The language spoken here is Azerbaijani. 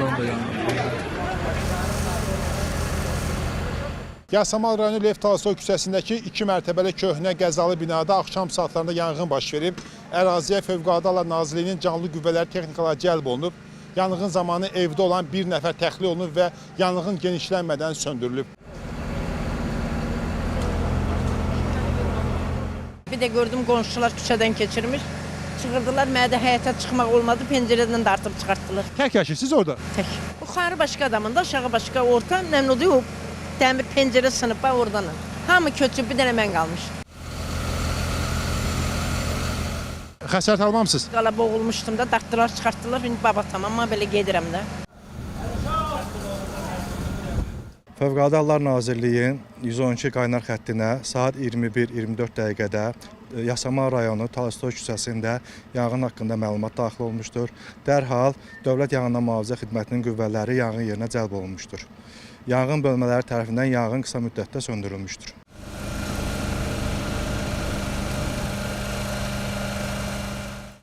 Buradan da yandı. Yasamal rayonu Lev Tolstoy küçəsindəki 2 mərtəbəli köhnə qəzalı binada axşam saatlarında yanğın baş verib. Əraziyə Fövqəladə Hallar Nazirliyinin canlı qüvvələri texnikalar cəlb olunub. Yanğın zamanı evdə olan bir nəfər təxliyə olunub və yanğın genişlənmədən söndürülüb. Bir də gördüm qonşular küçədən keçirmiş. Çıxırdılar, mənə də həyətə çıxmaq olmadı, pəncərədən dartıb çıxartdılar. Tək yaşayırsınız orada? Tək. Yuxarı başqa adamın da, aşağı başqa orta, məmnudu yox. Dəmir pəncərə sınıb, bax oradan. Hamı köçüb, bir dənə mən qalmış. Xəsarət almamısınız? Qala boğulmuşdum da, dartdılar, çıxartdılar. İndi baba tamam, amma belə gedirəm də. Fövqəladə Hallar Nazirliyi 112 qaynar xəttinə saat 21-24 dəqiqədə Yasamal rayonu Tolstoy küçəsində yanğın haqqında məlumat daxil olmuşdur. Dərhal Dövlət Yanğından Mühafizə Xidmətinin qüvvələri yanğın yerinə cəlb olunmuşdur. Yanğın bölmələri tərəfindən yanğın qısa müddətdə söndürülmüşdür.